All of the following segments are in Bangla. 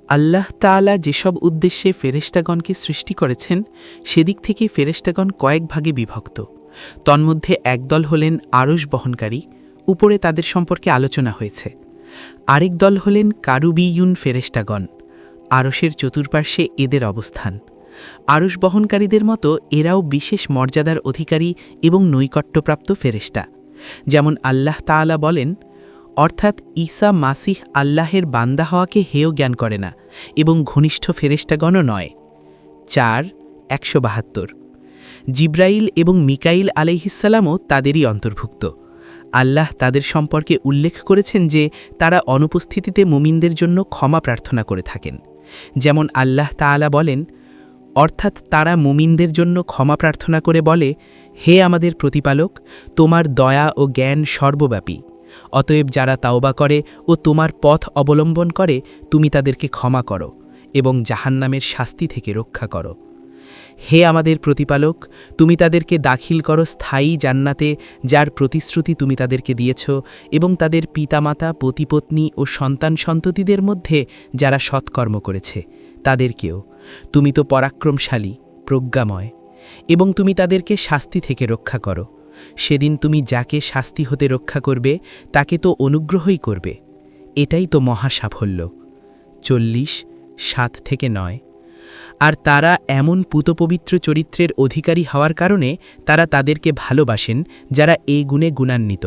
আল্লাহ তাআলা যেসব উদ্দেশ্যে ফেরেশতাগণকে সৃষ্টি করেছেন সেদিক থেকে ফেরেশতাগণ কয়েক ভাগে বিভক্ত। তন্মধ্যে একদল হলেন আরশ বহনকারী, উপরে তাদের সম্পর্কে আলোচনা হয়েছে। আরেক দল হলেন কারুবিয়ুন ফেরেশতাগণ, আরশের চতুর্পার্শ্বে এদের অবস্থান। আরশ বহনকারীদের মতো এরাও বিশেষ মর্যাদার অধিকারী এবং নৈকট্যপ্রাপ্ত ফেরেশতা। যেমন আল্লাহ তাআলা বলেন, অর্থাৎ ঈসা মাসিহ আল্লাহের বান্দা হওয়াকে হেয় জ্ঞান করে না এবং ঘনিষ্ঠ ফেরেশতাগণও নয়। 4:172। জিব্রাইল এবং মিকাইল আলাইহিসসালামও তাদেরই অন্তর্ভুক্ত। আল্লাহ তাদের সম্পর্কে উল্লেখ করেছেন যে তারা অনুপস্থিতিতে মুমিনদের জন্য ক্ষমা প্রার্থনা করে থাকেন। যেমন আল্লাহ তাআলা বলেন, অর্থাৎ তারা মুমিনদের জন্য ক্ষমা প্রার্থনা করে বলে, হে আমাদের প্রতিপালক, তোমার দয়া ও জ্ঞান সর্বব্যাপী। অতএব যারা তাওবা করে ও তোমার পথ অবলম্বন করে তুমি তাদেরকে ক্ষমা করো এবং জাহান্নামের শাস্তি থেকে রক্ষা করো। হে আমাদের প্রতিপালক, তুমি তাদেরকে দাখিল করো স্থায়ী জান্নাতে, যার প্রতিশ্রুতি তুমি তাদেরকে দিয়েছ, এবং তাদের পিতামাতা, পতিপত্নী ও সন্তান সন্ততিদের মধ্যে যারা সৎকর্ম করেছে তাদেরকেও। তুমি তো পরাক্রমশালী, প্রজ্ঞাময়, এবং তুমি তাদেরকে শাস্তি থেকে রক্ষা করো। সেদিন তুমি যাকে শাস্তি হতে রক্ষা করবে তাকে তো অনুগ্রহই করবে। এটাই তো মহা সাফল্য। 40:7-9। আর তারা এমন পূতপবিত্র চরিত্রের অধিকারী হওয়ার কারণে তারা তাদেরকে ভালোবাসেন যারা এই গুণে গুণান্বিত।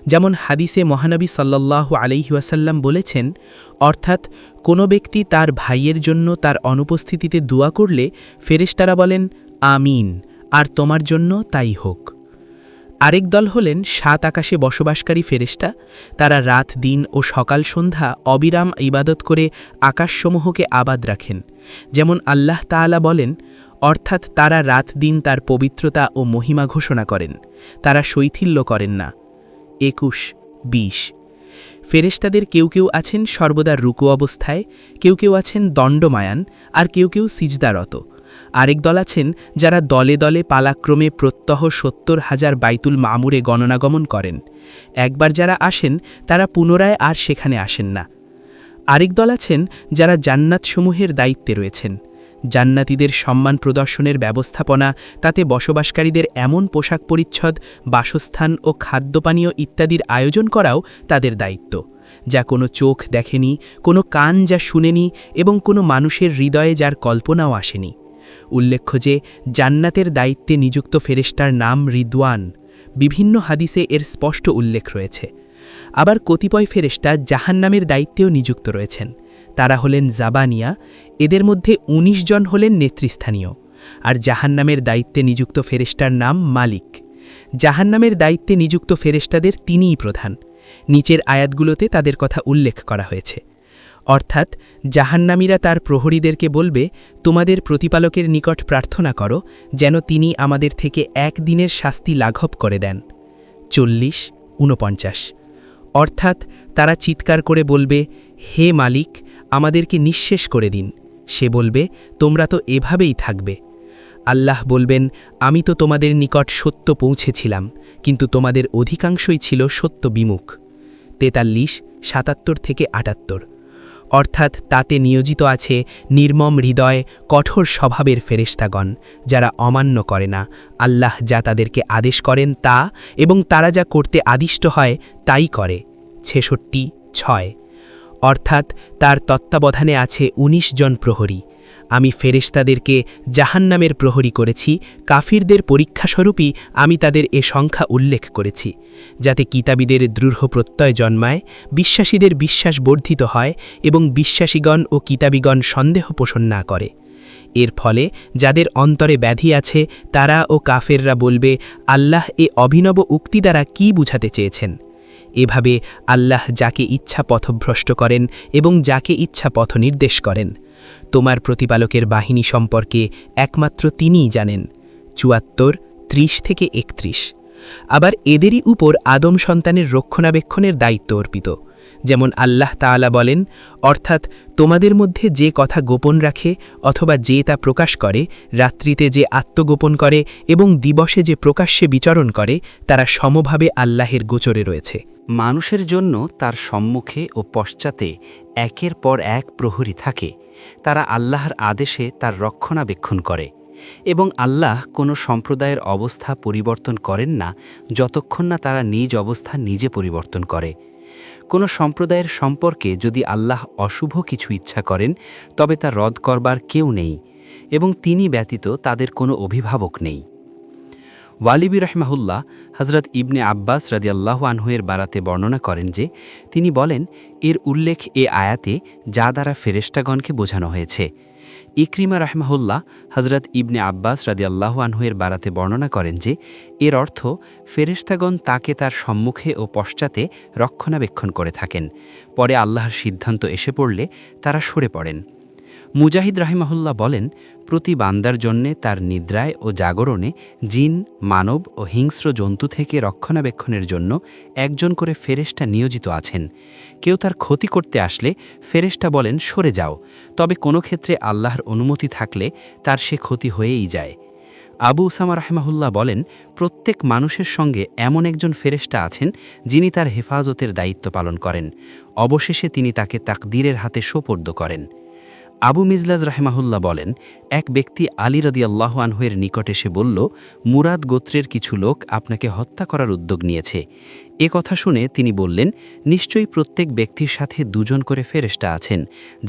যেমন হাদিসে মহানবী সাল্লাল্লাহু আলাইহি ওয়াসাল্লাম বলেছেন, অর্থাৎ কোনো ব্যক্তি তার ভাইয়ের জন্য তার অনুপস্থিতিতে দোয়া করলে ফেরেশতারা বলেন, আমিন, আর তোমার জন্য তাই হোক। আরেক দল হলেন 7 আকাশে বসবাসকারী ফেরেশতা। তারা রাত দিন ও সকাল সন্ধ্যা অবিরাম ইবাদত করে আকাশসমূহকে আবাদ রাখেন। যেমন আল্লাহ তাআলা বলেন, অর্থাৎ তারা রাত দিন তার পবিত্রতা ও মহিমা ঘোষণা করেন, তারা শৈথিল্য করেন না। 21:20। ফেরেশতাদের কেউ কেউ আছেন সর্বদা রুকু অবস্থায়, কেউ কেউ আছেন দণ্ডমায়ান, আর কেউ কেউ সিজদারত। আরেক দল আছেন যারা দলে দলে পালাক্রমে প্রত্যহ 70,000 বাইতুল মামুরে গণনাগমন করেন। একবার যারা আসেন তারা পুনরায় আর সেখানে আসেন না। আরেক দল আছেন যারা জান্নাতসমূহের দায়িত্বে রয়েছেন। জান্নাতীদের সম্মান প্রদর্শনের ব্যবস্থাপনা, তাতে বসবাসকারীদের এমন পোশাক পরিচ্ছদ, বাসস্থান ও খাদ্যপানীয় ইত্যাদির আয়োজন করাও তাদের দায়িত্ব, যা কোনো চোখ দেখেনি, কোনো কান যা শুনেনি, এবং কোনো মানুষের হৃদয়ে যার কল্পনাও আসেনি। উল্লেখ্য যে জান্নাতের দায়িত্বে নিযুক্ত ফেরেশতার নাম রিদওয়ান। বিভিন্ন হাদিসে এর স্পষ্ট উল্লেখ রয়েছে। আবার কতিপয় ফেরেশতা জাহান্নামের দায়িত্বেও নিযুক্ত রয়েছেন। তারা হলেন জাবানিয়া। এদের মধ্যে 19 জন হলেন নেতৃস্থানীয়। আর জাহান্নামের দায়িত্বে নিযুক্ত ফেরেশতার নাম মালিক। জাহান্নামের দায়িত্বে নিযুক্ত ফেরেশতাদের তিনিই প্রধান। নিচের আয়াতগুলোতে তাদের কথা উল্লেখ করা হয়েছে। অর্থাৎ জাহান্নামীরা তার প্রহরীদেরকে বলবে, তোমাদের প্রতিপালকের নিকট প্রার্থনা করো যেন তিনি আমাদের থেকে একদিনের শাস্তি লাঘব করে দেন। 40:49। অর্থাৎ তারা চিৎকার করে বলবে, হে মালিক, আমাদেরকে নিঃশেষ করে দিন। সে বলবে, তোমরা তো এভাবেই থাকবে। আল্লাহ বলবেন, আমি তো তোমাদের নিকট সত্য পৌঁছেছিলাম, কিন্তু তোমাদের অধিকাংশই ছিল সত্য বিমুখ। 43:77-78। অর্থাৎ তাতে নিয়োজিত আছে নির্মম হৃদয়, কঠোর স্বভাবের ফেরেশতাগণ, যারা অমান্য করে না আল্লাহ যা তাদেরকে আদেশ করেন তা, এবং তারা যা করতে আদিষ্ট হয় তাই করে। 66:6। অর্থাৎ তার তত্ত্বাবধানে আছে 19 জন প্রহরী। আমি ফেরেশতাদেরকে জাহান্নামের প্রহরী করেছি, কাফিরদের পরীক্ষাস্বরূপই আমি তাদের এ সংখ্যা উল্লেখ করেছি, যাতে কিতাবীদের দৃঢ় প্রত্যয় জন্মায়, বিশ্বাসীদের বিশ্বাস বর্ধিত হয়, এবং বিশ্বাসীগণ ও কিতাবীগণ সন্দেহ পোষণ না করে। এর ফলে যাদের অন্তরে ব্যাধি আছে তারা ও কাফেররা বলবে, আল্লাহ এ অভিনব উক্তি দ্বারা কি বুঝাতে চেয়েছেন। এভাবে আল্লাহ যাকে ইচ্ছা পথভ্রষ্ট করেন এবং যাকে ইচ্ছা পথ নির্দেশ করেন। তোমার প্রতিপালকের বাহিনী সম্পর্কে একমাত্র তিনিই জানেন। 74:30-31। আবার এদেরই উপর আদম সন্তানের রক্ষণাবেক্ষণের দায়িত্ব অর্পিত। যেমন আল্লাহ তাআলা বলেন, অর্থাৎ তোমাদের মধ্যে যে কথা গোপন রাখে অথবা যে তা প্রকাশ করে, রাত্রিতে যে আত্মগোপন করে এবং দিবসে যে প্রকাশ্যে বিচরণ করে, তারা সমভাবে আল্লাহের গোচরে রয়েছে। মানুষের জন্য তার সম্মুখে ও পশ্চাতে একের পর এক প্রহরী থাকে। তারা আল্লাহর আদেশে তার রক্ষণাবেক্ষণ করে এবং আল্লাহ কোনো সম্প্রদায়ের অবস্থা পরিবর্তন করেন না যতক্ষণ না তারা নিজ অবস্থা নিজে পরিবর্তন করে। কোনো সম্প্রদায়ের সম্পর্কে যদি আল্লাহ অশুভ কিছু ইচ্ছা করেন তবে তা রদ করবার কেউ নেই এবং তিনি ব্যতীত তাদের কোনো অভিভাবক নেই। ওয়ালিবি রহমাহুল্লাহ হজরত ইবনে আব্বাস রাদিয়াল্লাহু আনহুয়ের বারাতে বর্ণনা করেন যে তিনি বলেন, এর উল্লেখ এ আয়াতে যা দ্বারা ফেরেশতাগণকে বোঝানো হয়েছে। ইকরিমা রহমাহুল্লাহ হজরত ইবনে আব্বাস রাদিয়াল্লাহু আনহুয়ের বারাতে বর্ণনা করেন যে এর অর্থ ফেরেশতাগণ তাকে তার সম্মুখে ও পশ্চাতে রক্ষণাবেক্ষণ করে থাকেন। পরে আল্লাহর সিদ্ধান্ত এসে পড়লে তারা সরে পড়েন। মুজাহিদ রাহিমাহুল্লাহ বলেন, প্রতি বান্দার জন্যে তার নিদ্রায় ও জাগরণে জিন, মানব ও হিংস্র জন্তু থেকে রক্ষণাবেক্ষণের জন্য একজন করে ফেরেশতা নিয়োজিত আছেন। কেউ তার ক্ষতি করতে আসলে ফেরেশতা বলেন, সরে যাও, তবে কোনো ক্ষেত্রে আল্লাহর অনুমতি থাকলে তার সে ক্ষতি হয়েই যায়। আবু উসামা রাহিমাহুল্লাহ বলেন, প্রত্যেক মানুষের সঙ্গে এমন একজন ফেরেশতা আছেন যিনি তার হেফাজতের দায়িত্ব পালন করেন। অবশেষে তিনি তাকে তাকদীরের হাতে সোপর্দ করেন। আবু মিজলাজ রাহেমাহুল্লাহ বলেন, এক ব্যক্তি আলী রাদিয়াল্লাহু আনহুয়ের নিকট এসে বলল, মুরাদ গোত্রের কিছু লোক আপনাকে হত্যা করার উদ্যোগ নিয়েছে। এ কথা শুনে তিনি বললেন, নিশ্চয়ই প্রত্যেক ব্যক্তির সাথে দুজন করে ফেরেশতা আছেন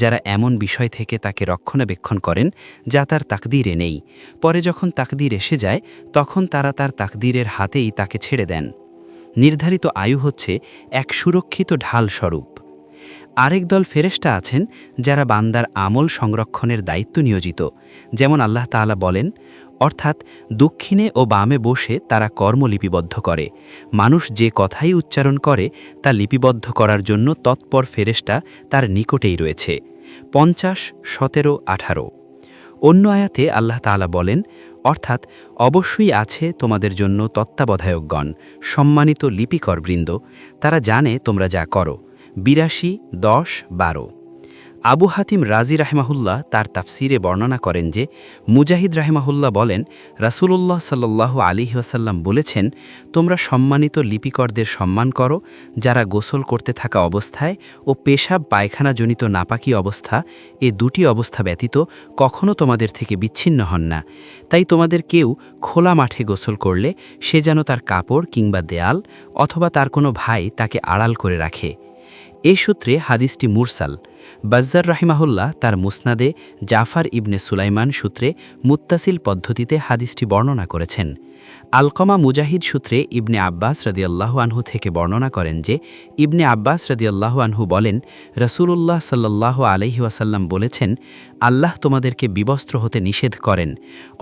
যারা এমন বিষয় থেকে তাকে রক্ষণাবেক্ষণ করেন যা তার তাকদীরে নেই। পরে যখন তাকদীর এসে যায় তখন তারা তার তাকদীরের হাতেই তাকে ছেড়ে দেন। নির্ধারিত আয়ু হচ্ছে এক সুরক্ষিত ঢাল স্বরূপ। আরেক দল ফেরেশতা আছেন যারা বান্দার আমল সংরক্ষণের দায়িত্ব নিয়োজিত, যেমন আল্লাহ তাআলা বলেন, অর্থাৎ দক্ষিণে ও বামে বসে তারা কর্ম লিপিবদ্ধ করে। মানুষ যে কথাই উচ্চারণ করে তা লিপিবদ্ধ করার জন্য তৎপর ফেরেশতা তার নিকটেই রয়েছে। 50, 17, 18। অন্য আয়াতে আল্লাহ তাআলা বলেন, অর্থাৎ অবশ্যই আছে তোমাদের জন্য তত্ত্বাবধায়কগণ, সম্মানিত লিপিকরবৃন্দ, তারা জানে তোমরা যা করো। 82, 10, 12। আবু হাতিম রাজি রাহেমাহুল্লাহ তার তাফসিরে বর্ণনা করেন যে মুজাহিদ রাহেমাহুল্লাহ বলেন, রাসূলুল্লাহ সাল্লাল্লাহু আলাইহি ওয়াসাল্লাম বলেছেন, তোমরা সম্মানিত লিপিকরদের সম্মান করো যারা গোসল করতে থাকা অবস্থায় ও পেশাব পায়খানাজনিত নাপাকি অবস্থা, এ দুটি অবস্থা ব্যতীত কখনো তোমাদের থেকে বিচ্ছিন্ন হন না। তাই তোমাদের কেউ খোলা মাঠে গোসল করলে সে যেন তার কাপড় কিংবা দেয়াল অথবা তার কোনো ভাই তাকে আড়াল করে রাখে। এই সূত্রে হাদিসটি মুরসাল। বাজ্জার রাহিমাহুল্লাহ তার মুসনাদে জাফর ইবনে সুলাইমান সূত্রে মুত্তাসিল পদ্ধতিতে হাদিসটি বর্ণনা করেছেন। আলকমা মুজাহিদ সূত্রে ইবনে আব্বাস রাদিয়াল্লাহু আনহু থেকে বর্ণনা করেন যে ইবনে আব্বাস রাদিয়াল্লাহু আনহু বলেন, রাসূলুল্লাহ সাল্লাল্লাহু আলাইহি ওয়াসাল্লাম বলেছেন, আল্লাহ তোমাদেরকে বিবস্ত্র হতে নিষেধ করেন,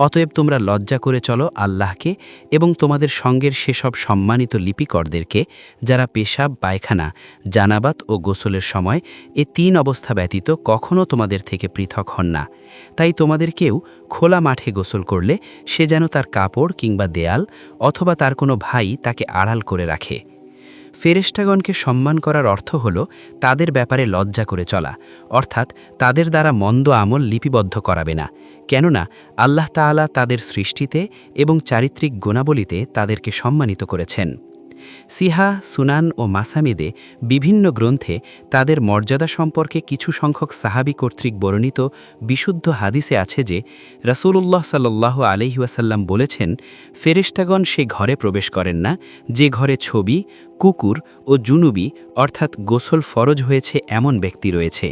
অতএব তোমরা লজ্জা করে চলো আল্লাহকে এবং তোমাদের সঙ্গের সেসব সম্মানিত লিপিকরদেরকে যারা পেশাব, পায়খানা, জানাবাত ও গোসলের সময় এ 3 অবস্থা ব্যতীত কখনও তোমাদের থেকে পৃথক হন না। তাই তোমাদের কেউ খোলা মাঠে গোসল করলে সে যেন তার কাপড় কিংবা দেয়াল অথবা তার কোনো ভাই তাকে আড়াল করে রাখে। ফেরেশতাগণকে সম্মান করার অর্থ হল তাদের ব্যাপারে লজ্জা করে চলা, অর্থাৎ তাদের দ্বারা মন্দ আমল লিপিবদ্ধ করাবে না, কেননা আল্লাহ তাআলা তাদের সৃষ্টিতে এবং চারিত্রিক গুণাবলীতে তাদেরকে সম্মানিত করেছেন। সিহা, সুনান ও মাসামিদে বিভিন্ন গ্রন্থে তাদের মর্যাদা সম্পর্কে কিছু সংখ্যক সাহাবী কর্তৃক বর্ণিত বিশুদ্ধ হাদিসে আছে যে রাসূলুল্লাহ সাল্লাল্লাহু আলাইহি ওয়াসাল্লাম বলেছেন, ফেরেশতাগণ সে ঘরে প্রবেশ করেন না যে ঘরে ছবি, কুকুর ও জুনুবি অর্থাৎ গোসল ফরজ হয়েছে এমন ব্যক্তি রয়েছে।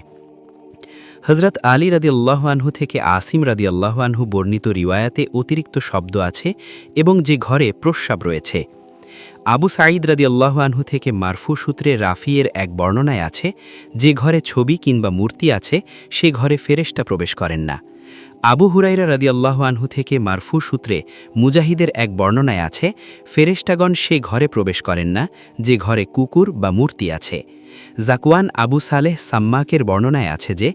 হজরত আলী রাদিয়াল্লাহু আনহু থেকে আসিম রাদিয়াল্লাহু আনহু বর্ণিত রিওয়ায়াতে অতিরিক্ত শব্দ আছে এবং যে ঘরে প্রস্রাব রয়েছে। আবু সাঈদ রাদিয়াল্লাহু আনহু থেকে মারফু সূত্রে রাফিয়ের এক বর্ণনায় আছে, যে ঘরে ছবি কিংবা মূর্তি আছে সে ঘরে ফেরেশতা প্রবেশ করেন না। আবু হুরাইরা রাদিয়াল্লাহু আনহু থেকে মারফু সূত্রে মুজাহিদের এক বর্ণনায় আছে, ফেরেশতাগণ সে ঘরে প্রবেশ করেন না যে ঘরে কুকুর বা মূর্তি আছে। জাকওয়ান আবু সালেহ সাম্মাকের বর্ণনায় আছে যে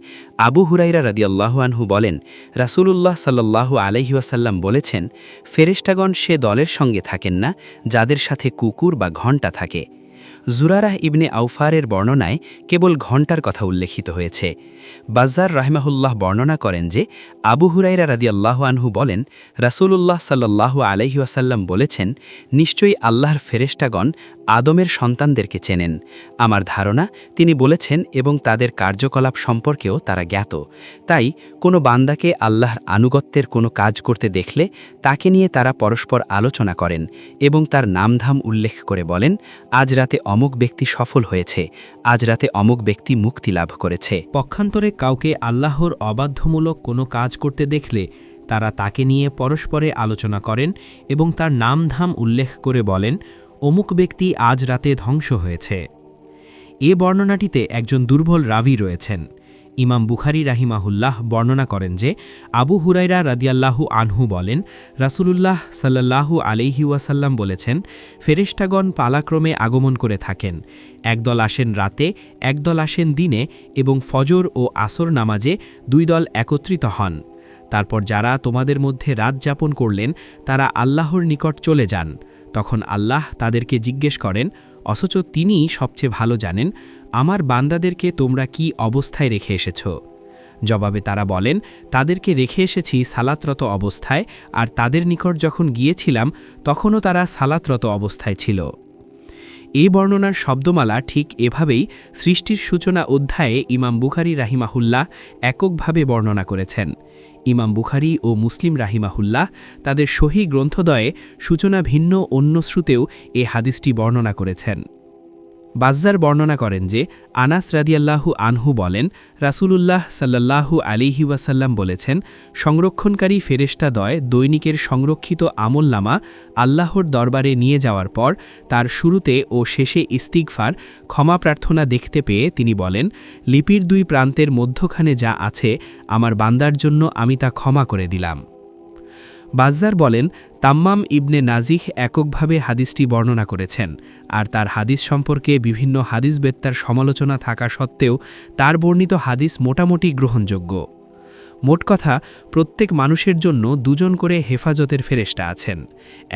আবু হুরাইরা রাদিয়াল্লাহু আনহু বলেন, রাসূলুল্লাহ সাল্লাল্লাহু আলাইহি ওয়াসাল্লাম বলেছেন, ফেরেশতাগণ সে দলের সঙ্গে থাকেন না যাদের সাথে কুকুর বা ঘণ্টা থাকে। জুরারাহ ইবনে আউফারের বর্ণনায় কেবল ঘণ্টার কথা উল্লেখিত হয়েছে। বাজ্জার রাহিমাহুল্লাহ বর্ণনা করেন যে আবু হুরাইরা রাদিয়াল্লাহু আনহু বলেন, রাসূলুল্লাহ সাল্লাল্লাহু আলাইহি ওয়াসাল্লাম বলেছেন, নিশ্চয়ই আল্লাহর ফেরেশতাগণ আদমের সন্তানদেরকে চেনেন। আমার ধারণা তিনি বলেছেন এবং তাদের কার্যকলাপ সম্পর্কেও তারা জ্ঞাত। তাই কোনো বান্দাকে আল্লাহর আনুগত্যের কোনো কাজ করতে দেখলে তাকে নিয়ে তারা পরস্পর আলোচনা করেন এবং তার নামধাম উল্লেখ করে বলেন, আজ রাতে অমুক ব্যক্তি সফল হয়েছে, আজ রাতে অমুক ব্যক্তি মুক্তি লাভ করেছে। পক্ষান্তরে কাউকে আল্লাহর অবাধ্যমূলক কোনো কাজ করতে দেখলে তারা তাকে নিয়ে পরস্পরে আলোচনা করেন এবং তার নামধাম উল্লেখ করে বলেন, অমুক ব্যক্তি আজ রাতে ধ্বংস হয়েছে। এ বর্ণনাটিতে একজন দুর্বল রাভী রয়েছেন। ইমাম বুখারী রাহিমাহুল্লাহ বর্ণনা করেন যে আবু হুরাইরা রাদিয়াল্লাহু আনহু বলেন, রাসূলুল্লাহ সাল্লাল্লাহু আলাইহি ওয়াসাল্লাম বলেছেন, ফেরেশতাগণ পালাক্রমে আগমন করে থাকেন। একদল আসেন রাতে, একদল আসেন দিনে এবং ফজর ও আসর নামাজে দুই দল একত্রিত হন। তারপর যারা তোমাদের মধ্যে রাত যাপন করলেন তারা আল্লাহর নিকট চলে যান। তখন আল্লাহ তাদেরকে জিজ্ঞেস করেন, অথচ তিনিই সবচেয়ে ভালো জানেন, আমার বান্দাদেরকে তোমরা কি অবস্থায় রেখে এসেছ? জবাবে তারা বলেন, তাদেরকে রেখে এসেছি সালাতরত অবস্থায়, আর তাদের নিকট যখন গিয়েছিলাম তখনও তারা সালাতরত অবস্থায় ছিল। এই বর্ণনার শব্দমালা ঠিক এভাবেই সৃষ্টির সূচনা অধ্যায়ে ইমাম বুখারী রাহিমাহুল্লাহ এককভাবে বর্ণনা করেছেন। ইমাম বুখারী ও মুসলিম রাহিমাহুল্লাহ তাদের সহিহ গ্রন্থদ্বয়ে সূচনা ভিন্ন অন্য শ্রুতেও এ হাদিসটি বর্ণনা করেছেন। বাজ্জার বর্ণনা করেন যে আনাস রাদিয়াল্লাহু আনহু বলেন, রাসূলুল্লাহ সাল্লাল্লাহু আলাইহি ওয়াসাল্লাম বলেছেন, সংরক্ষণকারী ফেরেশতাদ্বয় দৈনিকের সংরক্ষিত আমলনামা আল্লাহর দরবারে নিয়ে যাওয়ার পর তার শুরুতে ও শেষে ইস্তিগফার ক্ষমা প্রার্থনা দেখতে পেয়ে তিনি বলেন, লিপির দুই প্রান্তের মধ্যখানে যা আছে আমার বান্দার জন্য আমি তা ক্ষমা করে দিলাম। বাজ্জার বলেন, তাম্মাম ইবনে নাজিহ এককভাবে হাদিসটি বর্ণনা করেছেন, আর তার হাদিস সম্পর্কে বিভিন্ন হাদিসবেত্তার সমালোচনা থাকা সত্ত্বেও তার বর্ণিত হাদিস মোটামুটি গ্রহণযোগ্য। মোট কথা, প্রত্যেক মানুষের জন্য দুজন করে হেফাজতের ফেরেশতা আছেন।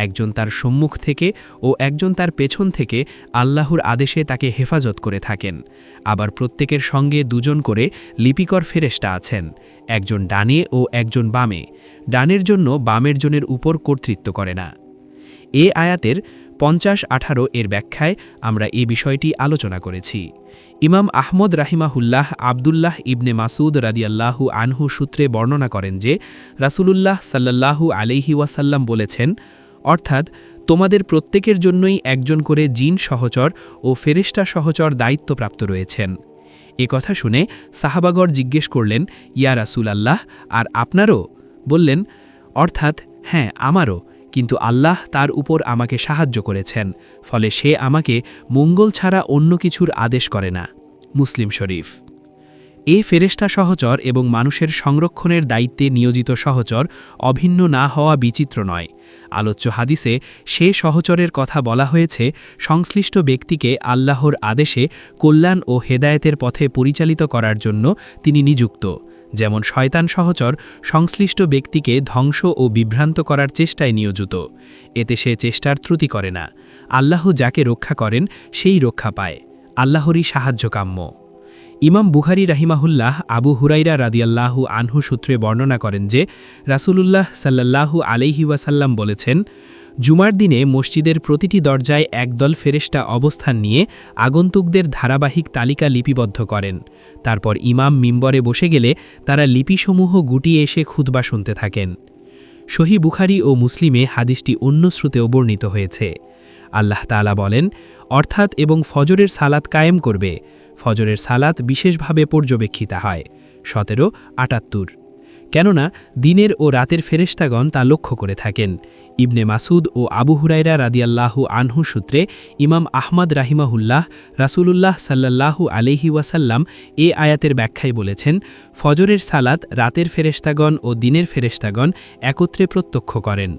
একজন তার সম্মুখ থেকে ও একজন তার পেছন থেকে আল্লাহর আদেশে তাকে হেফাজত করে থাকেন। আবার প্রত্যেকের সঙ্গে দুজন করে লিপিকর ফেরেশতা আছেন, একজন ডানে ও একজন বামে। ডানের জন্য বামের জনের উপর কর্তৃত্ব করে না। এ আয়াতের 50-18 এর ব্যাখ্যায় আমরা এ বিষয়টি আলোচনা করেছি। ইমাম আহমদ রাহিমাহুল্লাহ আবদুল্লাহ ইবনে মাসুদ রাদিয়াল্লাহু আনহু সূত্রে বর্ণনা করেন যে রাসূলুল্লাহ সাল্লাল্লাহু আলাইহি ওয়াসাল্লাম বলেছেন, অর্থাৎ তোমাদের প্রত্যেকের জন্যই একজন করে জিন সহচর ও ফেরেশতা সহচর দায়িত্বপ্রাপ্ত রয়েছেন। এ কথা শুনে সাহাবাগর জিজ্ঞেস করলেন, ইয়া রাসূলাল্লাহ, আর আপনারও? বললেন, অর্থাৎ হ্যাঁ, আমারও, কিন্তু আল্লাহ তার উপর আমাকে সাহায্য করেছেন, ফলে সে আমাকে মঙ্গল ছাড়া অন্য কিছুর আদেশ করে না। মুসলিম শরীফ। এ ফেরেশতা সহচর এবং মানুষের সংরক্ষণের দায়িত্বে নিয়োজিত সহচর অভিন্ন না হওয়া বিচিত্র নয়। আলোচ্য হাদিসে সে সহচরের কথা বলা হয়েছে সংশ্লিষ্ট ব্যক্তিকে আল্লাহর আদেশে কল্যাণ ও হেদায়েতের পথে পরিচালিত করার জন্য তিনি নিযুক্ত। যেমন শয়তান সহচর সংশ্লিষ্ট ব্যক্তিকে ধ্বংস ও বিভ্রান্ত করার চেষ্টায় নিয়োজিত। এতে সে চেষ্টার ত্রুটি করে না। আল্লাহ যাকে রক্ষা করেন সেই রক্ষা পায়। আল্লাহরই সাহায্য কাম্য। ইমাম বুখারী রাহিমাহুল্লাহ আবু হুরাইরা রাদিয়াল্লাহু আনহু সূত্রে বর্ণনা করেন যে রাসূলুল্লাহ সাল্লাল্লাহু আলাইহি ওয়াসাল্লাম বলেছেন, জুমার দিনে মসজিদের প্রতিটি দরজায় একদল ফেরেশতা অবস্থান নিয়ে আগন্তুকদের ধারাবাহিক তালিকা লিপিবদ্ধ করেন। তারপর ইমাম মিম্বরে বসে গেলে তারা লিপিসমূহ গুটিয়ে এসে খুতবা শুনতে থাকেন। সহিহ বুখারী ও মুসলিমে হাদিসটি অন্য শ্রুতেও বর্ণিত হয়েছে। আল্লাহ তাআলা বলেন, অর্থাৎ এবং ফজরের সালাত কায়েম করবে। ফজরের সালাত বিশেষভাবে পর্যবেক্ষিতা হয়। 17-78। কেননা দিনের ও রাতের ফেরেশতাগণ তা লক্ষ্য করে থাকেন। ইবনে মাসুদ ও আবু হুরাইরা রাদিয়াল্লাহু আনহু সূত্রে ইমাম আহমদ রাহিমাহুল্লাহ রাসূলুল্লাহ সাল্লাল্লাহু আলাইহি ওয়াসাল্লাম এ আয়াতের ব্যাখ্যায় বলেছেন, ফজরের সালাত রাতের ফেরেশতাগণ ও দিনের ফেরেশতাগণ একত্রে প্রত্যক্ষ করেন।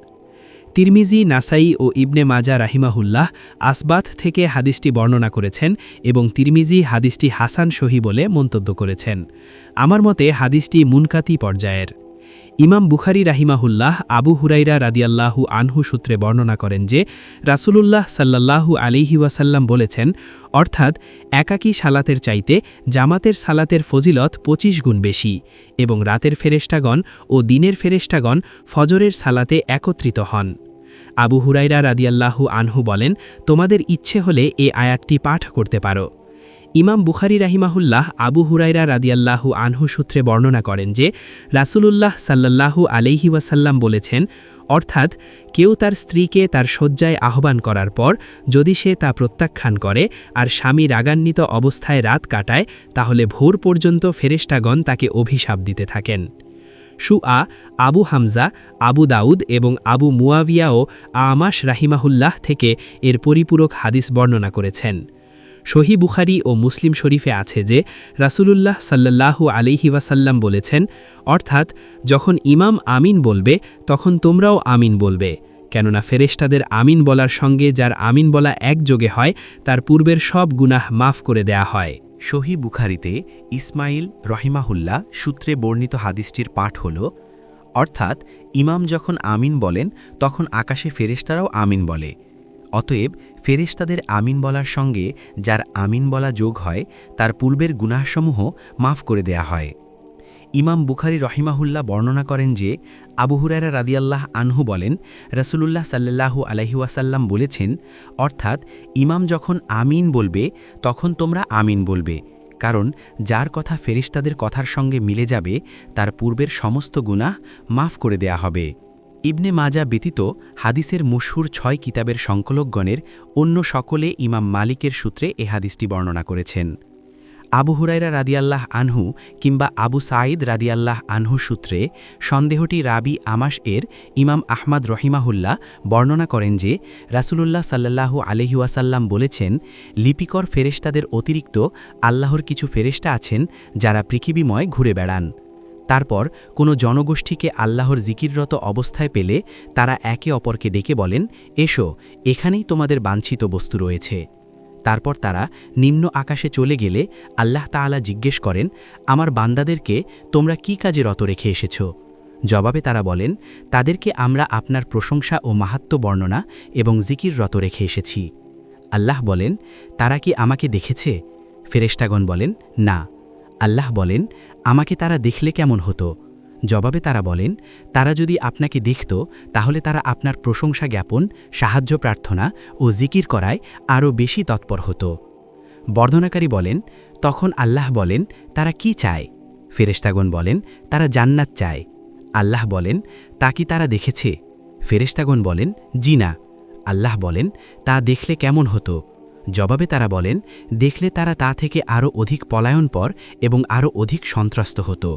তিরমিজি, নাসাই ও ইবনে মাজা রাহিমাহুল্লাহ আসবাত থেকে হাদিসটি বর্ণনা করেছেন এবং তিরমিজি হাদিসটি হাসান সহি বলে মন্তব্য করেছেন। আমার মতে হাদিসটি মুনকাতি পর্যায়ের। ইমাম বুখারী রাহিমাহুল্লাহ আবু হুরাইরা রাদিয়াল্লাহু আনহু সূত্রে বর্ণনা করেন যে রাসূলুল্লাহ সাল্লাল্লাহু আলাইহি ওয়াসাল্লাম বলেছেন, অর্থাৎ একাকী সালাতের চাইতে জামাতের সালাতের ফজিলত ২৫ গুণ বেশি, এবং রাতের ফেরেশতাগণ ও দিনের ফেরেশতাগণ ফজরের সালাতে একত্রিত হন। আবু হুরাইরা রাদিয়াল্লাহু আনহু বলেন, তোমাদের ইচ্ছে হলে এ আয়াতটি পাঠ করতে পারো। ইমাম বুখারী রাহিমাহুল্লাহ আবু হুরাইরা রাদিয়াল্লাহু আনহু সূত্রে বর্ণনা করেন যে রাসূলুল্লাহ সাল্লাল্লাহু আলাইহি ওয়াসাল্লাম বলেছেন, অর্থাৎ কেউ তার স্ত্রীকে তার শয্যায় আহ্বান করার পর যদি সে তা প্রত্যাখ্যান করে আর স্বামী রাগান্বিত অবস্থায় রাত কাটায়, তাহলে ভোর পর্যন্ত ফেরেশতাগণ তাকে অভিশাপ দিতে থাকেন। শুআ, আবু হামজা, আবু দাউদ এবং আবু মুয়াবিয়াও আমাশ রাহিমাহুল্লাহ থেকে এর পরিপূরক হাদিস বর্ণনা করেছেন। সহিহ বুখারী ও মুসলিম শরীফে আছে যে রাসূলুল্লাহ সাল্লাল্লাহু আলাইহি ওয়াসাল্লাম বলেছেন, অর্থাৎ যখন ইমাম আমিন বলবে তখন তোমরাও আমিন বলবে, কেননা ফেরেশতাদের আমিন বলার সঙ্গে যার আমিন বলা একযোগে হয় তার পূর্বের সব গুনাহ মাফ করে দেয়া হয়। সহিহ বুখারীতে ইসমাইল রহিমাহুল্লাহ সূত্রে বর্ণিত হাদিসটির পাঠ হল, অর্থাৎ ইমাম যখন আমিন বলেন তখন আকাশে ফেরেশতারাও আমিন বলে, অতএব ফেরেশতাদের আমিন বলার সঙ্গে যার আমিন বলা যোগ হয় তার পূর্বের গুনাহসমূহ মাফ করে দেয়া হয়। ইমাম বুখারী রহিমাহুল্লাহ বর্ণনা করেন যে আবু হুরায়রা রাদিয়াল্লাহ আনহু বলেন, রাসূলুল্লাহ সাল্লাল্লাহু আলাইহি ওয়াসাল্লাম বলেছেন, অর্থাৎ ইমাম যখন আমিন বলবে তখন তোমরা আমিন বলবে, কারণ যার কথা ফেরেশতাদের কথার সঙ্গে মিলে যাবে তার পূর্বের সমস্ত গুনাহ মাফ করে দেয়া হবে। ইবনে মাজা ব্যতীত হাদিসের মশহুর ৬ কিতাবের সংকলকগণের অন্য সকলে ইমাম মালিকের সূত্রে এ হাদিসটি বর্ণনা করেছেন। আবু হুরায়রা রাদিয়াল্লাহ আনহু কিংবা আবু সাঈদ রাদিয়াল্লাহ আনহু সূত্রে সন্দেহটি রাবি আমাশ এর ইমাম আহমদ রহিমাহুল্লাহ বর্ণনা করেন যে রাসূলুল্লাহ সাল্লাল্লাহু আলাইহি ওয়াসাল্লাম বলেছেন, লিপিকর ফেরেশতাদের অতিরিক্ত আল্লাহর কিছু ফেরেশতা আছেন যারা পৃথিবীময় ঘুরে বেড়ান। তারপর কোনো জনগোষ্ঠীকে আল্লাহর জিকিররত অবস্থায় পেলে তারা একে অপরকে ডেকে বলেন, এসো, এখানেই তোমাদের বাঞ্ছিত বস্তু রয়েছে। তারপর তারা নিম্ন আকাশে চলে গেলে আল্লাহ তাআলা জিজ্ঞেস করেন, আমার বান্দাদেরকে তোমরা কি কাজে রত রেখে এসেছ? জবাবে তারা বলেন, তাদেরকে আমরা আপনার প্রশংসা ও মাহাত্ম্য বর্ণনা এবং জিকিররত রেখে এসেছি। আল্লাহ বলেন, তারা কি আমাকে দেখেছে? ফেরেশতাগণ বলেন, না। আল্লাহ বলেন, আমাকে তারা দেখলে কেমন হতো? জবাবে তারা বলেন, তারা যদি আপনাকে দেখত তাহলে তারা আপনার প্রশংসা জ্ঞাপন, সাহায্য প্রার্থনা ও জিকির করায় আরও বেশি তৎপর হতো। বর্ণনাকারী বলেন, তখন আল্লাহ বলেন, তারা কি চায়? ফেরেশতাগণ বলেন, তারা জান্নাত চায়। আল্লাহ বলেন, তা কি তারা দেখেছে? ফেরেশতাগণ বলেন, জি না। আল্লাহ বলেন, তা দেখলে কেমন হতো? জবাবে তারা বলেন, দেখলে তারা তা থেকে আরও অধিক পলায়নপর এবং আরও অধিক সন্ত্রস্ত হতো।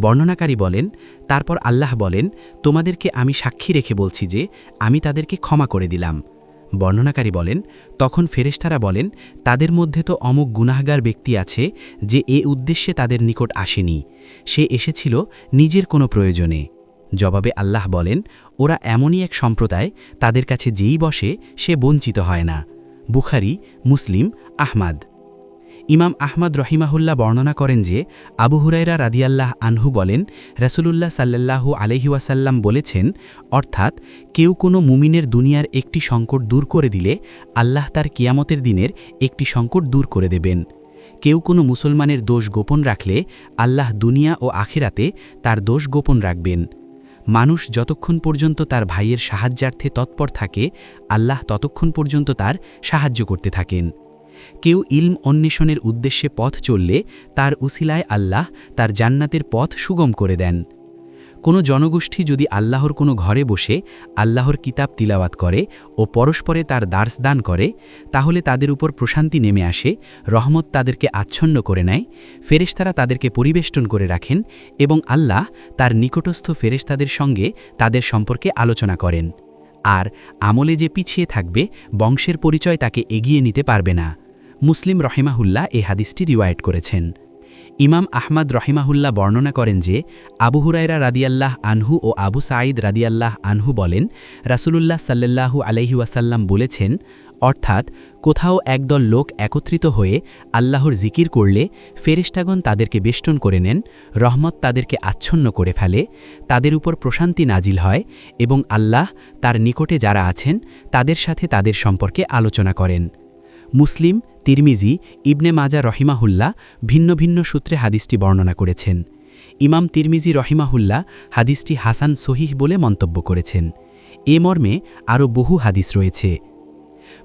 বর্ণনাকারী বলেন, তারপর আল্লাহ বলেন, তোমাদেরকে আমি সাক্ষী রেখে বলছি যে আমি তাদেরকে ক্ষমা করে দিলাম। বর্ণনাকারী বলেন, তখন ফেরেশতারা বলেন, তাদের মধ্যে তো অমুক গুনাহগার ব্যক্তি আছে যে এ উদ্দেশ্যে তাদের নিকট আসেনি, সে এসেছিল নিজের কোনো প্রয়োজনে। জবাবে আল্লাহ বলেন, ওরা এমনই এক সম্প্রদায়, তাদের কাছে যেই বসে সে বঞ্চিত হয় না। বুখারী, মুসলিম, আহমাদ। ইমাম আহমদ রহিমাহুল্লাহ বর্ণনা করেন যে আবু হুরায়রা রাদিয়াল্লাহ আনহু বলেন, রাসূলুল্লাহ সাল্লাল্লাহু আলাইহি ওয়াসাল্লাম বলেছেন, অর্থাৎ কেউ কোনো মুমিনের দুনিয়ার একটি সংকট দূর করে দিলে আল্লাহ তার কিয়ামতের দিনের একটি সংকট দূর করে দেবেন। কেউ কোনো মুসলমানের দোষ গোপন রাখলে আল্লাহ দুনিয়া ও আখিরাতে তার দোষ গোপন রাখবেন। মানুষ যতক্ষণ পর্যন্ত তার ভাইয়ের সাহায্যার্থে তৎপর থাকে আল্লাহ ততক্ষণ পর্যন্ত তার সাহায্য করতে থাকেন। কেউ ইলম অন্বেষণের উদ্দেশ্যে পথ চললে তার উসিলায় আল্লাহ তার জান্নাতের পথ সুগম করে দেন। কোনো জনগোষ্ঠী যদি আল্লাহর কোনো ঘরে বসে আল্লাহর কিতাব তিলাওয়াত করে ও পরস্পরে তার দার্স দান করে, তাহলে তাদের উপর প্রশান্তি নেমে আসে, রহমত তাদেরকে আচ্ছন্ন করে নেয়, ফেরেশতারা তাদেরকে পরিবেষ্টন করে রাখেন এবং আল্লাহ তার নিকটস্থ ফেরেশতাদের সঙ্গে তাদের সম্পর্কে আলোচনা করেন। আর আমলে যে পিছিয়ে থাকবে বংশের পরিচয় তাকে এগিয়ে নিতে পারবে না। মুসলিম রহিমাহুল্লাহ এ হাদিসটি রিওয়ায়েত করেছেন। ইমাম আহমদ রহিমাহুল্লাহ বর্ণনা করেন যে আবু হুরায়রা রাদিয়াল্লাহ আনহু ও আবু সাঈদ রাদিয়াল্লাহ আনহু বলেন, রাসূলুল্লাহ সাল্লাল্লাহু আলাইহি ওয়াসাল্লাম বলেছেন, অর্থাৎ কোথাও একদল লোক একত্রিত হয়ে আল্লাহর জিকির করলে ফেরেশতাগণ তাদেরকে বেষ্টন করে নেন, রহমত তাদেরকে আচ্ছন্ন করে ফেলে, তাদের উপর প্রশান্তি নাজিল হয় এবং আল্লাহ তার নিকটে যারা আছেন তাদের সাথে তাদের সম্পর্কে আলোচনা করেন। মুসলিম, তিরমিজি, ইবনে মাজা রহিমাহুল্লাহ ভিন্ন ভিন্ন সূত্রে হাদিসটি বর্ণনা করেছেন। ইমাম তিরমিজি রহিমাহুল্লাহ হাদিসটি হাসান সহিহ বলে মন্তব্য করেছেন। এ মর্মে আরও বহু হাদিস রয়েছে।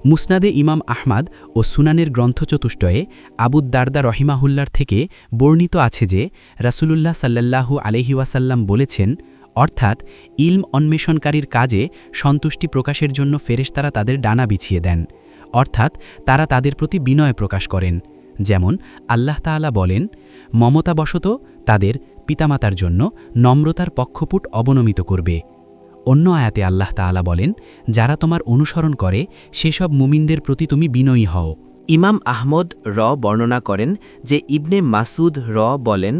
মুসনাদে ইমাম আহমাদ ও সুনানের গ্রন্থ চতুষ্টয়ে আবুদ দারদা রহিমাহুল্লার থেকে বর্ণিত আছে যে রাসূলুল্লাহ সাল্লাল্লাহু আলাইহি ওয়াসাল্লাম বলেছেন, অর্থাৎ ইলম অন্বেষণকারীর কাজে সন্তুষ্টি প্রকাশের জন্য ফেরেশতারা তাদের ডানা বিছিয়ে দেন, অর্থাৎ তারা তাদের প্রতি বিনয় প্রকাশ করেন। যেমন আল্লাহ তাআলা বলেন, মমতাবশত তাদের পিতামাতার জন্য নম্রতার পক্ষপুট অবনমিত করবে। অন্য আয়াতে আল্লাহ তাআলা বলেন, যারা তোমার অনুসরণ করে সেসব মুমিনদের প্রতি তুমি বিনয়ী হও। ইমাম আহমদ বর্ণনা করেন যে ইবনে মাসুদ বলেন,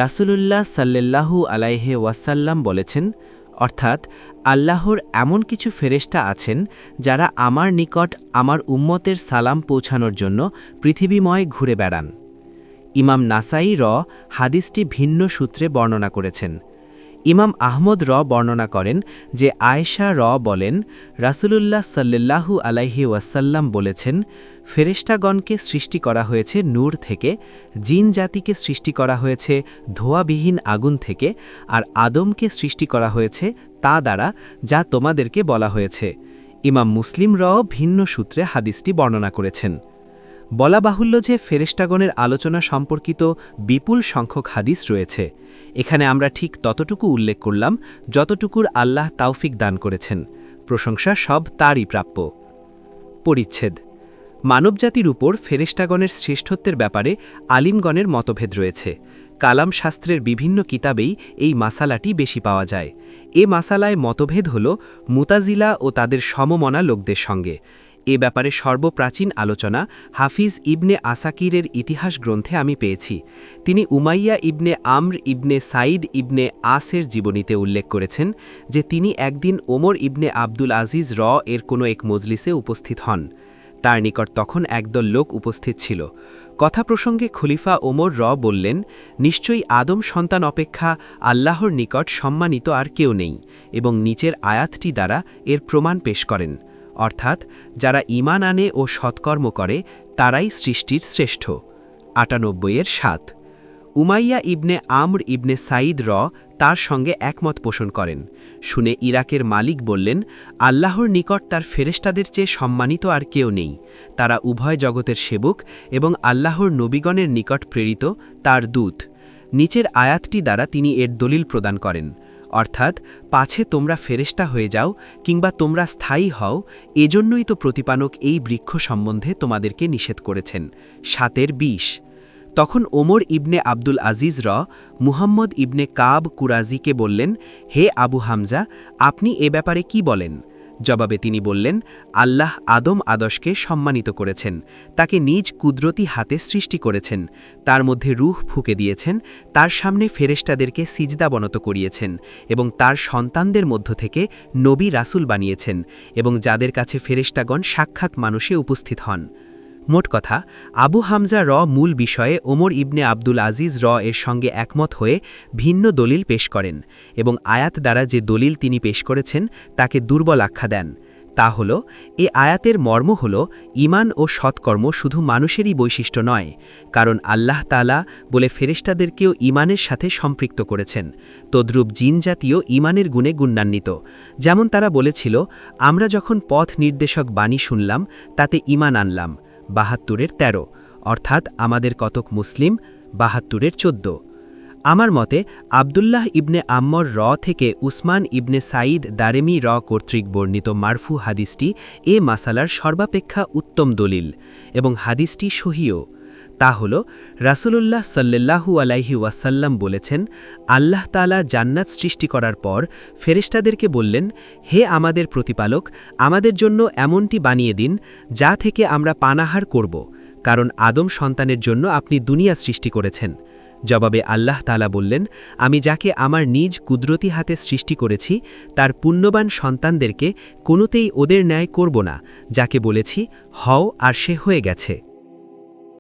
রাসূলুল্লাহ সাল্লাল্লাহু আলাইহি ওয়াসাল্লাম বলেছেন, অর্থাৎ আল্লাহর এমন কিছু ফেরেশতা আছেন যারা আমার নিকট আমার উম্মতের সালাম পৌঁছানোর জন্য পৃথিবীময় ঘুরে বেড়ান। ইমাম নাসাই হাদিসটি ভিন্ন সূত্রে বর্ণনা করেছেন। ইমাম আহমদ বর্ণনা করেন যে আয়েশা বলেন, রাসূলুল্লাহ সাল্লাল্লাহু আলাইহি ওয়াসাল্লাম বলেছেন, ফেরেশতাগণকে সৃষ্টি করা হয়েছে নূর থেকে, জিন জাতিকে সৃষ্টি করা হয়েছে ধোঁয়াবিহীন আগুন থেকে, আর আদমকে সৃষ্টি করা হয়েছে তা দ্বারা যা তোমাদেরকে বলা হয়েছে। ইমাম মুসলিম ভিন্ন সূত্রে হাদিসটি বর্ণনা করেছেন। বলা বাহুল্য যে ফেরেশতাগণের আলোচনা সম্পর্কিত বিপুল সংখ্যক হাদিস রয়েছে। এখানে আমরা ঠিক ততটুকু উল্লেখ করলাম যতটুকুর আল্লাহ তাওফিক দান করেছেন। প্রশংসা সব তারই প্রাপ্য। পরিচ্ছেদ। মানবজাতির উপর ফেরেশতাগণের শ্রেষ্ঠত্বের ব্যাপারে আলিমগণের মতভেদ রয়েছে। কালাম শাস্ত্রের বিভিন্ন কিতাবেই এই মাসালাটি বেশি পাওয়া যায়। এ মাসালায় মতভেদ হল মুতাজিলা ও তাদের সমমনা লোকদের সঙ্গে। এ ব্যাপারে সর্বপ্রাচীন আলোচনা হাফিজ ইবনে আসাকিরের ইতিহাস গ্রন্থে আমি পেয়েছি। তিনি উমাইয়া ইবনে আমর ইবনে সাইদ ইবনে আসের জীবনীতে উল্লেখ করেছেন যে তিনি একদিন ওমর ইবনে আব্দুল আজিজ এর কোনো এক মজলিসে উপস্থিত হন। তার নিকট তখন একদল লোক উপস্থিত ছিল। কথা প্রসঙ্গে খলিফা ওমর বললেন, নিশ্চয়ই আদম সন্তান অপেক্ষা আল্লাহর নিকট সম্মানিত আর কেউ নেই, এবং নিচের আয়াতটি দ্বারা এর প্রমাণ পেশ করেন, অর্থাৎ যারা ঈমান আনে ও সৎকর্ম করে তারাই সৃষ্টির শ্রেষ্ঠ। ৯৮-৭। উমাইয়া ইবনে আমর ইবনে সাইদ তার সঙ্গে একমত পোষণ করেন। শুনে ইরাকের মালিক বললেন, আল্লাহর নিকট তার ফেরেশতাদের চেয়ে সম্মানিত আর কেউ নেই। তারা উভয় জগতের সেবক এবং আল্লাহর নবীগণের নিকট প্রেরিত তার দূত। নিচের আয়াতটি দ্বারা তিনি এর দলিল প্রদান করেন, অর্থাৎ পাছে তোমরা ফেরেশতা হয়ে যাও কিংবা তোমরা স্থায়ী হও, এজন্যই তো প্রতিপালক এই বৃক্ষ সম্বন্ধে তোমাদেরকে নিষেধ করেছেন। ৭-২০। তখন ওমর ইবনে আব্দুল আজিজ মুহাম্মদ ইবনে কাব কুরাজিকে বললেন, হে আবু হামজা, আপনি এ ব্যাপারে কি বলেন? জবাবে তিনি বললেন, আল্লাহ আদম আদশকে সম্মানিত করেছেন, তাকে নিজ কুদরতি হাতে সৃষ্টি করেছেন, তার মধ্যে রূহ ফুঁকে দিয়েছেন, তার সামনে ফেরেশতাদেরকে সিজদাবনত করিয়েছেন এবং তার সন্তানদের মধ্য থেকে নবী রাসূল বানিয়েছেন এবং যাদের কাছে ফেরেশতাগণ সাক্ষাৎ মানুষে উপস্থিত হন। মোট কথা, আবু হামজা মূল বিষয়ে ওমর ইবনে আব্দুল আজিজ এর সঙ্গে একমত হয়ে ভিন্ন দলিল পেশ করেন এবং আয়াত দ্বারা যে দলিল তিনি পেশ করেছেন তাকে দুর্বল আখ্যা দেন। তা হল, এ আয়াতের মর্ম হল ঈমান ও সৎকর্ম শুধু মানুষেরই বৈশিষ্ট্য নয়, কারণ আল্লাহ তাআলা বলে ফেরেশতাদেরকেও ঈমানের সাথে সম্পৃক্ত করেছেন। তদ্রূপ জিন জাতীয় ঈমানের গুণে গুণান্বিত। যেমন তারা বলেছিল, আমরা যখন পথ নির্দেশক বাণী শুনলাম তাতে ঈমান আনলাম। ৭২-১৩, অর্থাৎ আমাদের কতক মুসলিম। ৭২-১৪। আমার মতে আব্দুল্লাহ ইবনে আম্মর থেকে উসমান ইবনে সাইদ দারেমি কর্তৃক বর্ণিত মারফু হাদিসটি এ মাসালার সর্বাপেক্ষা উত্তম দলিল এবং হাদিসটি সহিও। তা হল, রাসূলুল্লাহ সাল্লাল্লাহু আলাইহি ওয়াসাল্লাম বলেছেন, আল্লাহ তাআলা জান্নাত সৃষ্টি করার পর ফেরেশতাদেরকে বললেন, হে আমাদের প্রতিপালক, আমাদের জন্য এমনটি বানিয়ে দিন যা থেকে আমরা পানাহার করব, কারণ আদম সন্তানের জন্য আপনি দুনিয়া সৃষ্টি করেছেন। জবাবে আল্লাহ তাআলা বললেন, আমি যাকে আমার নিজ কুদরতি হাতে সৃষ্টি করেছি তার পুণ্যবান সন্তানদেরকে কোনোতেই ওদের ন্যায় করব না, যাকে বলেছি হও আর সে হয়ে গেছে।